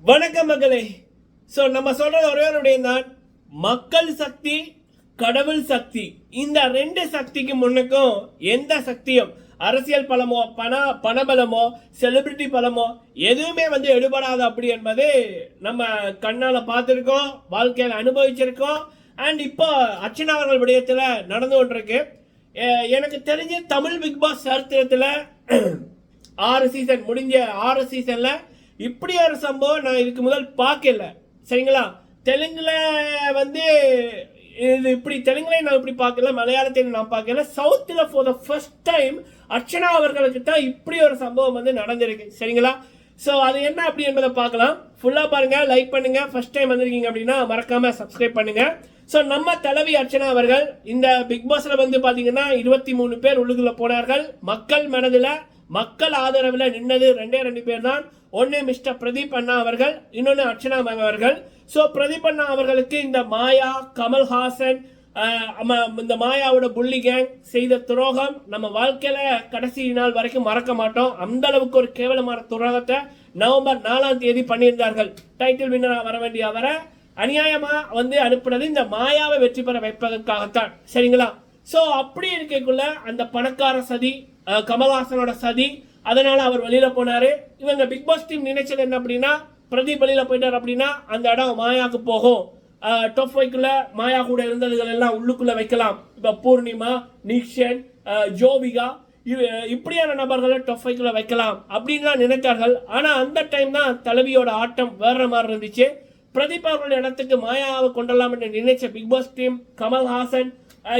வணக்கம் மகளே. ஸோ நம்ம சொல்றது ஒரே ஒரு விடயம் தான், மக்கள் சக்தி கடவுள் சக்தி. இந்த ரெண்டு சக்திக்கு முன்னுக்கும் எந்த சக்தியும் அரசியல் பலமோ பணபலமோ செலிபிரிட்டி பலமோ எதுவுமே எடுபடாது அப்படி என்பது நம்ம கண்ணால பார்த்துருக்கோம், வாழ்க்கையில் அனுபவிச்சிருக்கோம். அண்ட் இப்போ அர்ச்சனா அவர்கள் விடயத்தில் நடந்து கொண்டிருக்கு. எனக்கு தெரிஞ்ச தமிழ் பிக் பாஸ் சரித்திரத்தில் 6 சீசன் முடிஞ்ச 6 சீசன்ல இப்படி ஒரு சம்பவம் நான் இதுக்கு முதல் பார்க்கல. சரிங்களா? தெலுங்குல இது இப்படி தெலுங்குல நான் இப்படி பார்க்கல, மலையாளத்தில் நான் பார்க்கல. சவுத்தில் for the first time Archana அவர்களுக்கு தான் இப்படி ஒரு சம்பவம் நடந்திருக்கு. சரிங்களா? ஸோ அது என்ன அப்படி என்பதை பார்க்கலாம். ஃபுல்லாக பாருங்க, லைக் பண்ணுங்க. ஃபர்ஸ்ட் டைம் வந்திருக்கீங்க அப்படின்னா மறக்காம சப்ஸ்கிரைப் பண்ணுங்க. ஸோ நம்ம தலைவி அர்ச்சனா அவர்கள் இந்த பிக் பாஸ்ல பார்த்தீங்கன்னா 23 பேர் உள்ளுக்குள்ள போனார்கள். மக்கள் மனதில் மக்கள் ஆதரவில் நின்னது 2 பேர் தான். ஒன்று மிஸ்டர் பிரதீப் அண்ணா அவர்கள், இன்னொன்று அர்ச்சனா மேம் அவர்கள். ஸோ பிரதீப் அண்ணா அவர்களுக்கு இந்த மாயா, கமல்ஹாசன், இந்த மாயாவோட புள்ளி கேங் செய்த துரோகம் நம்ம வாழ்க்கையில கடைசி நாள் வரைக்கும் மறக்க மாட்டோம். அந்த அளவுக்கு ஒரு கேவலமான துரோகத்தை நவம்பர் 4ஆம் தேதி பண்ணியிருந்தார்கள். டைட்டில் வின்னரா வர வேண்டிய அவரை அநியாயமா அனுப்புனது இந்த மாயாவை வெற்றி பெற வைப்பதற்காகத்தான். சரிங்களா? ஸோ அப்படி இருக்கக்குள்ள அந்த பணக்கார சதி, கமல்ஹாசனோட சதி, அதனால அவர் வெளியில போனாரு. இவங்க பிக் பாஸ் டீம் நினைச்சது என்ன அப்படின்னா, பிரதீப் வெளியில போயிட்டார் அப்படின்னா அந்த இடம் மாயாவுக்கு போகும். டாப் 5க்குள்ள மாயா கூட இருந்ததுகள் எல்லாம் உள்ளுக்குள்ள வைக்கலாம். இப்ப பூர்ணிமா, நிக்ஷன், ஜோவிகா இப்படியான நபர்களை டாப் 5க்குள்ள வைக்கலாம் அப்படின்னு தான் நினைத்தார்கள். ஆனா அந்த டைம் தான் தலைவியோட ஆட்டம் வேற மாதிரி இருந்துச்சு. பிரதீப் அவர்களுடைய இடத்துக்கு மாயாவை கொண்டலாம் என்று நினைச்ச பிக் பாஸ் டீம், கமல்ஹாசன்,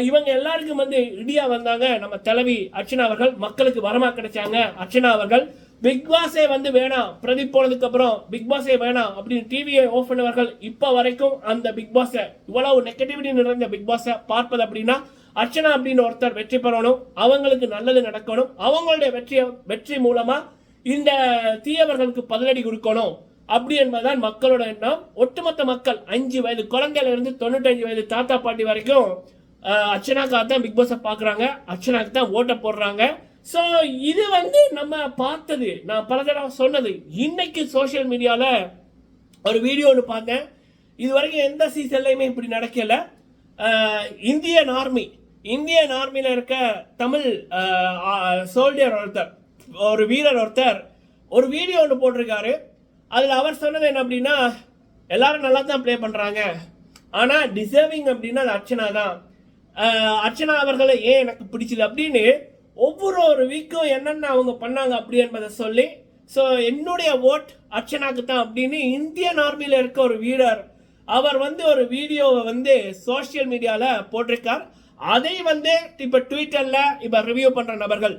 இவங்க எல்லாருக்கும் இடியா வந்தாங்க. நம்ம தலைவி அர்ச்சனா அவர்கள் மக்களுக்கு வரமா கிடைச்சாங்க. அர்ச்சனா அவர்கள் பிக் பாஸே வேணாம், பிரதீப் போனதுக்கு அப்புறம் பிக் பாஸே வேணாம் அப்படின்னு டிவியை ஆஃப் பண்ணவர்கள். இப்ப வரைக்கும் அந்த பிக் பாஸை, இவ்வளவு நெகட்டிவிட்டி நிறைந்த பிக் பாஸை பார்ப்பது அப்படின்னா அர்ச்சனா அப்படின்னு ஒருத்தர் வெற்றி பெறணும், அவங்களுக்கு நல்லது நடக்கணும், அவங்களுடைய வெற்றி மூலமா இந்த தீயவர்களுக்கு பதிலடி கொடுக்கணும் அப்படி என்பதுதான் மக்களோட எண்ணம். ஒட்டுமொத்த மக்கள் 5 வயது குழந்தையில இருந்து 95 வயது தாத்தா பாட்டி வரைக்கும் அர்ச்சனாக்காக தான் பிக் பாஸை பார்க்குறாங்க, அர்ச்சனாக்கு தான் ஓட்டை போடுறாங்க. ஸோ இது நம்ம பார்த்தது, நான் பல தடவை சொன்னது. இன்னைக்கு சோசியல் மீடியாவில் ஒரு வீடியோ ஒன்று பார்த்தேன். இது வரைக்கும் எந்த சீசன்லையுமே இப்படி நடக்கல. இந்தியன் ஆர்மியில் இருக்க தமிழ் சோல்டியர் ஒருத்தர், ஒரு வீரர் ஒருத்தர் ஒரு வீடியோ ஒன்று போட்டிருக்காரு. அதில் அவர் சொன்னது என்ன அப்படின்னா, எல்லாரும் நல்லா தான் ப்ளே பண்ணுறாங்க, ஆனால் டிசர்விங் அப்படின்னா அது அர்ச்சனா தான். அர்ச்சனா அவர்களை ஏன் எனக்கு பிடிச்சது அப்படின்னு ஒவ்வொரு வீக்கும் என்னென்ன அவங்க பண்ணாங்க அப்படி என்பதை சொல்லி, ஸோ என்னுடைய ஓட் அர்ச்சனாக்கு தான் அப்படின்னு இந்தியன் ஆர்மியில் இருக்க ஒரு வீரர் அவர் ஒரு வீடியோவை சோசியல் மீடியாவில் போட்டிருக்கார். அதை இப்போ ட்விட்டர்ல இப்போ ரிவ்யூ பண்ற நபர்கள்,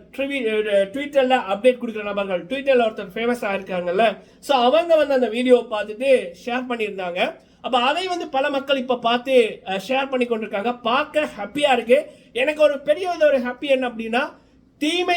ட்விட்டர்ல அப்டேட் கொடுக்குற நபர்கள், ட்விட்டர்ல ஒருத்தர் ஃபேமஸா இருக்காங்கல்ல, ஸோ அவங்க அந்த வீடியோவை பார்த்துட்டு ஷேர் பண்ணியிருந்தாங்க. அப்ப அதை பல மக்கள் இப்ப பார்த்து ஷேர் பண்ணி கொண்டிருக்காங்க. பார்க்க ஹாப்பியா இருக்கு. எனக்கு ஒரு பெரிய ஒரு ஹாப்பி என்ன அப்படின்னா, தீமை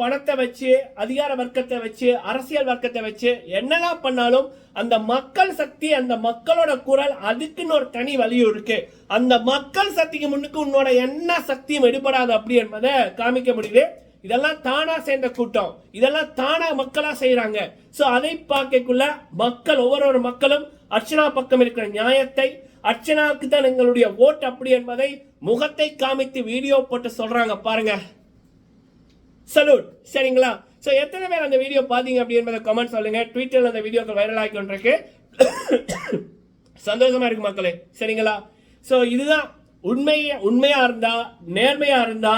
பணத்தை வச்சு, அதிகார வர்க்கத்தை வச்சு, அரசியல் வர்க்கத்தை வச்சு என்னெல்லாம் பண்ணாலும் அந்த மக்கள் சக்தி, அந்த மக்களோட குரல், அதுக்குன்னு ஒரு தனி வலியும் இருக்கு. அந்த மக்கள் சக்திக்கு முன்னுக்கு உன்னோட என்ன சக்தியும் எடுபடாது அப்படி என்பதை காமிக்க முடியுது. இதெல்லாம் தானா சேர்ந்த கூட்டம், இதெல்லாம் தானா மக்களா செய்யறாங்க. சோ அதை பார்க்கக்குள்ள மக்கள், ஒவ்வொரு மக்களும் அர்ச்சனா பக்கம் இருக்கிற நியாயத்தை, அர்ச்சனாவுக்கு தான் எங்களுடைய ஓட் அப்படி என்பதை முகத்தை காமித்து வீடியோ போட்டு சொல்றாங்க. பாருங்க, சலூட். சரிங்களா? ஸோ எத்தனை பேர் அந்த வீடியோ பார்த்தீங்க அப்படி என்பதை கமெண்ட் சொல்லுங்க. ட்விட்டர்ல அந்த வீடியோக்கள் வைரல் ஆகி கொண்டிருக்கு. சந்தோஷமா இருக்கு மக்களே. சரிங்களா? ஸோ இதுதான் உண்மையா இருந்தா, நேர்மையா இருந்தா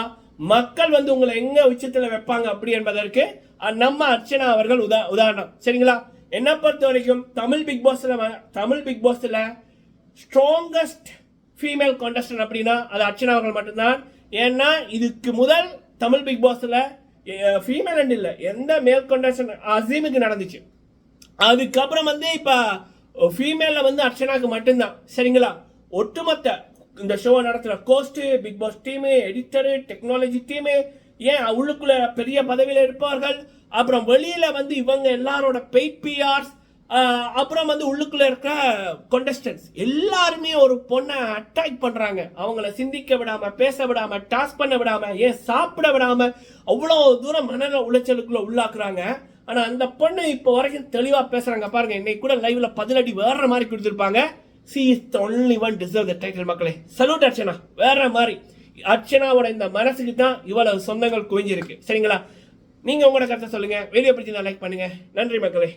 மக்கள் உங்களை எங்க உச்சத்துல வைப்பாங்க அப்படி என்பதற்கு நம்ம அர்ச்சனா அவர்கள் உதாரணம். சரிங்களா? என்ன பொறுத்த வரைக்கும் தமிழ் பிக் பாஸ்ல ஸ்ட்ராங்கஸ்ட் ஃபீமேல் கான்டெஸ்டன்ட் அப்படின்னா அது அர்ச்சனா அவர்கள் மட்டும்தான். ஏன்னா இதுக்கு முதல் தமிழ் பிக் பாஸ்ல ஃபீமேல் அண்ட் இல்ல, எந்த மேல் கான்டெஸ்டன்ட் அசீமுக்கு நடந்துச்சு. அதுக்கப்புறம் இப்ப ஃபீமேல்ல அர்ச்சனாக்கு மட்டும்தான். சரிங்களா? ஒட்டுமொத்த இந்த ஷோ நடத்துற host, Bigg Boss team, editor, technology team, ஏன் உள்ளுக்குள்ள பெரிய பதவியில இருப்பார்கள், அப்புறம் வெளியில இவங்க எல்லாரோட பெய்ட் பிஆர்ஸ், அப்புறம் உள்ளுக்குள்ள இருக்க கான்டெஸ்டன்ட்ஸ் எல்லாருமே ஒரு பொண்ணை அட்டாக் பண்றாங்க. அவங்கள சிந்திக்க விடாம, பேச விடாம, டாஸ்க் பண்ண விடாம, ஏன் சாப்பிட விடாம அவ்வளவு தூரம் மன உளைச்சலுக்குள்ள உள்ளாக்குறாங்க. ஆனா அந்த பொண்ணு இப்போ வரைக்கும் தெளிவா பேசுறாங்க பாருங்க. இன்னைக்கு கூட லைவ்ல 10 அடி வேற மாதிரி கொடுத்துருப்பாங்க. she is the only one deserve the title. மக்களே சல்யூட் அர்ச்சனா, வேற மாதிரி. அர்ச்சனாவோட இந்த மனசுக்கு தான் இவ்வளவு சொந்தங்கள் குவிஞ்சிருக்கு. சரிங்களா? நீங்க உங்களோட கருத்தை சொல்லுங்க. வீடியோ பிடிச்சி லைக் பண்ணுங்க. நன்றி மக்களே.